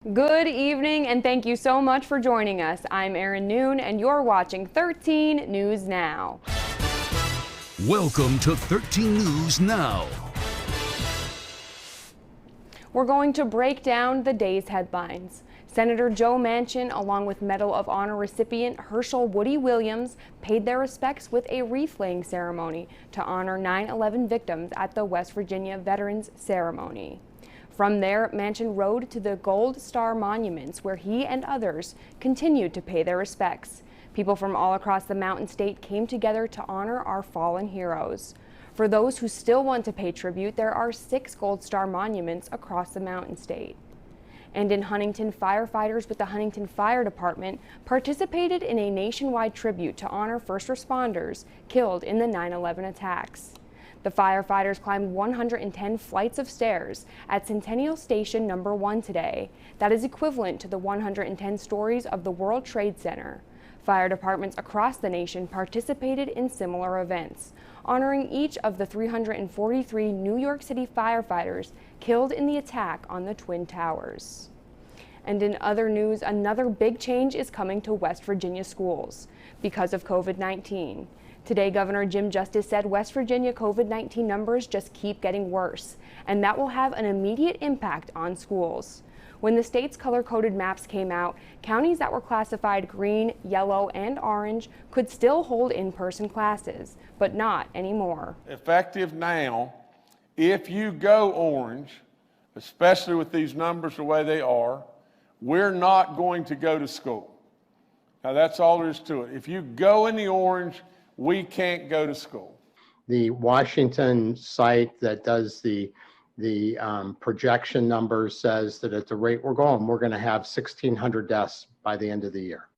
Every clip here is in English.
Good evening, and thank you so much for joining us. I'm Erin Noon, and you're watching 13 News Now. Welcome to 13 News Now. We're going to break down the day's headlines. Senator Joe Manchin, along with Medal of Honor recipient Herschel Woody Williams, paid their respects with a wreath-laying ceremony to honor 9/11 victims at the West Virginia Veterans Ceremony. From there, Manchin rode to the Gold Star monuments, where he and others continued to pay their respects. People from all across the Mountain State came together to honor our fallen heroes. For those who still want to pay tribute, there are 6 Gold Star monuments across the Mountain State. And in Huntington, firefighters with the Huntington Fire Department participated in a nationwide tribute to honor first responders killed in the 9/11 attacks. The firefighters climbed 110 flights of stairs at Centennial Station No. 1 today. That is equivalent to the 110 stories of the World Trade Center. Fire departments across the nation participated in similar events, honoring each of the 343 New York City firefighters killed in the attack on the Twin Towers. And in other news, another big change is coming to West Virginia schools because of COVID-19. Today, Governor Jim Justice said West Virginia COVID-19 numbers just keep getting worse, and that will have an immediate impact on schools. When the state's color-coded maps came out, counties that were classified green, yellow, and orange could still hold in-person classes, but not anymore. Effective now, if you go orange, especially with these numbers the way they are, we're not going to go to school. Now that's all there is to it. If you go in the orange, we can't go to school. The Washington site that does the projection numbers says that at the rate we're going to have 1,600 deaths by the end of the year.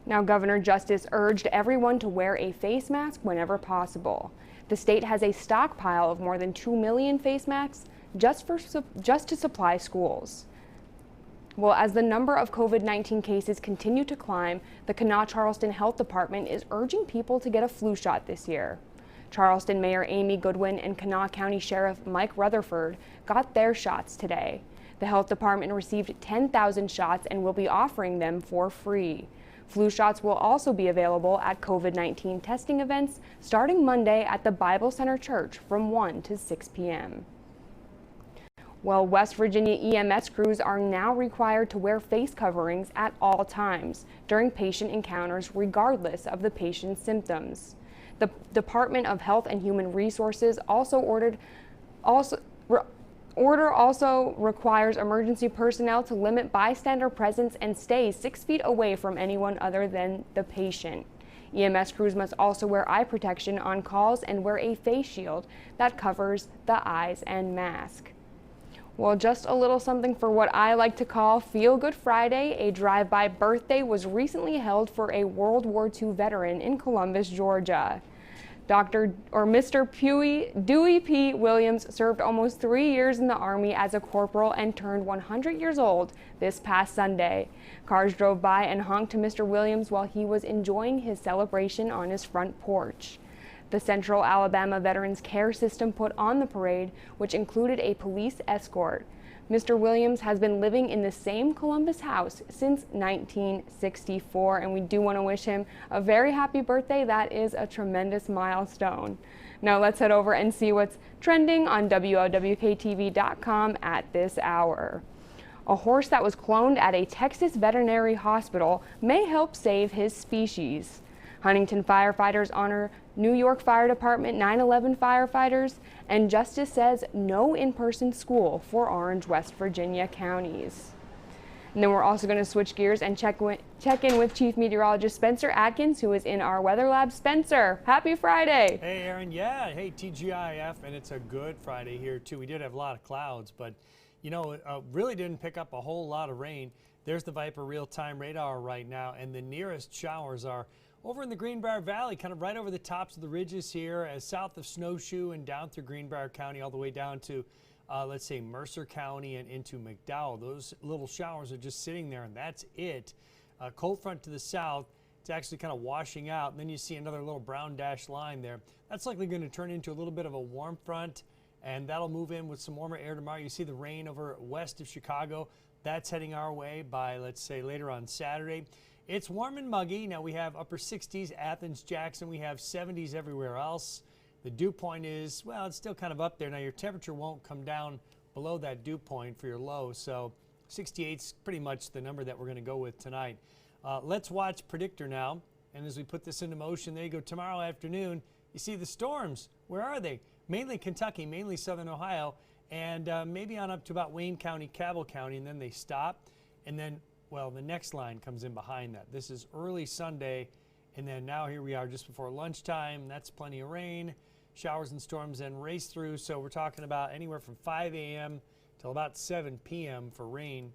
Now, Governor Justice urged everyone to wear a face mask whenever possible. The state has a stockpile of more than 2 million face masks just to supply schools. Well, as the number of COVID-19 cases continue to climb, the Kanawha-Charleston Health Department is urging people to get a flu shot this year. Charleston Mayor Amy Goodwin and Kanawha County Sheriff Mike Rutherford got their shots today. The health department received 10,000 shots and will be offering them for free. Flu shots will also be available at COVID-19 testing events starting Monday at the Bible Center Church from 1 to 6 p.m. Well, West Virginia EMS crews are now required to wear face coverings at all times during patient encounters, regardless of the patient's symptoms. The Department of Health and Human Resources also requires emergency personnel to limit bystander presence and stay 6 feet away from anyone other than the patient. EMS crews must also wear eye protection on calls and wear a face shield that covers the eyes and mask. Well, just a little something for what I like to call Feel Good Friday. A drive-by birthday was recently held for a World War II veteran in Columbus, Georgia. Mr. Dewey P. Williams served almost 3 years in the Army as a corporal and turned 100 years old this past Sunday. Cars drove by and honked to Mr. Williams while he was enjoying his celebration on his front porch. The Central Alabama Veterans Care System put on the parade, which included a police escort. Mr. Williams has been living in the same Columbus house since 1964, and we do want to wish him a very happy birthday. That is a tremendous milestone. Now let's head over and see what's trending on WLWKTV.com at this hour. A horse that was cloned at a Texas veterinary hospital may help save his species. Huntington firefighters honor New York Fire Department 9/11 firefighters, and Justice says no in-person school for Orange, West Virginia counties. And then we're also going to switch gears and check in with Chief Meteorologist Spencer Atkins, who is in our weather lab. Spencer, happy Friday. Hey, Aaron. Yeah, hey, TGIF, and it's a good Friday here, too. We did have a lot of clouds, but, you know, really didn't pick up a whole lot of rain. There's the Viper real-time radar right now, and the nearest showers are over in the Greenbrier Valley, kind of right over the tops of the ridges here, as south of Snowshoe and down through Greenbrier County, all the way down to, let's say, Mercer County and into McDowell. Those little showers are just sitting there, and that's it. Cold front to the south, it's actually kind of washing out, and then you see another little brown dashed line there. That's likely going to turn into a little bit of a warm front and that'll move in with some warmer air tomorrow. You see the rain over west of Chicago. That's heading our way by, let's say, later on Saturday. It's warm and muggy. Now we have upper 60s, Athens, Jackson. We have 70s everywhere else. The dew point is, well, it's still kind of up there. Now your temperature won't come down below that dew point for your low, so 68's pretty much the number that we're going to go with tonight. Let's watch Predictor now, and as we put this into motion, there you go. Tomorrow afternoon, you see the storms. Where are they? Mainly Kentucky, mainly southern Ohio, and maybe on up to about Wayne County, Cabell County, and then they stop. And then, well, the next line comes in behind that. This is early Sunday, and then now here we are just before lunchtime. That's plenty of rain. Showers and storms then race through, so we're talking about anywhere from 5 a.m. till about 7 p.m. for rain.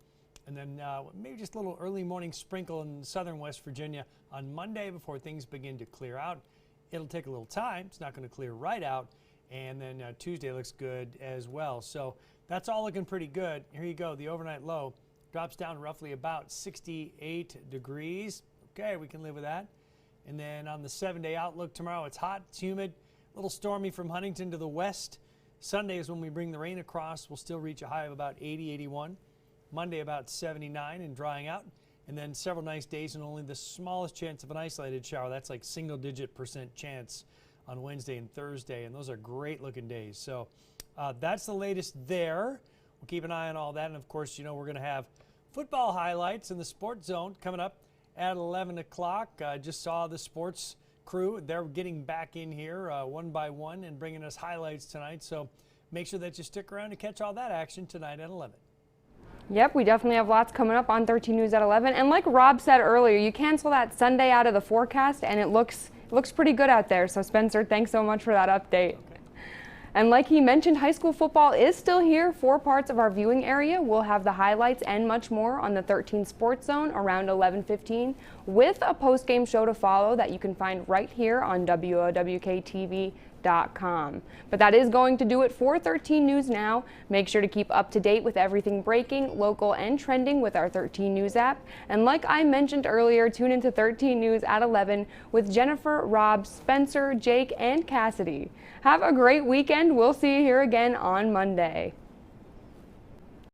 And then maybe just a little early morning sprinkle in southern West Virginia on Monday before things begin to clear out. It'll take a little time. It's not going to clear right out. And then Tuesday looks good as well. So that's all looking pretty good. Here you go. The overnight low drops down roughly about 68 degrees. Okay, we can live with that. And then on the 7-day outlook tomorrow, it's hot, it's humid, a little stormy from Huntington to the west. Sunday is when we bring the rain across. We'll still reach a high of about 80, 81. Monday about 79 and drying out. And then several nice days and only the smallest chance of an isolated shower. That's like single-digit % chance on Wednesday and Thursday. And those are great looking days. So that's the latest there. We'll keep an eye on all that. And of course, you know, we're going to have football highlights in the Sports Zone coming up at 11 o'clock. Just saw the sports crew. They're getting back in here one by one and bringing us highlights tonight. So make sure that you stick around to catch all that action tonight at 11. Yep, we definitely have lots coming up on 13 News at 11. And like Rob said earlier, you cancel that Sunday out of the forecast and it looks pretty good out there. So Spencer, thanks so much for that update. And like he mentioned, high school football is still here. 4 parts of our viewing area. We'll have the highlights and much more on the 13 Sports Zone around 11:15 with a post-game show to follow that you can find right here on WOWKTV.com. But that is going to do it for 13 News Now. Make sure to keep up to date with everything breaking, local, and trending with our 13 News app. And like I mentioned earlier, tune into 13 News at 11 with Jennifer, Rob, Spencer, Jake, and Cassidy. Have a great weekend. We'll see you here again on Monday.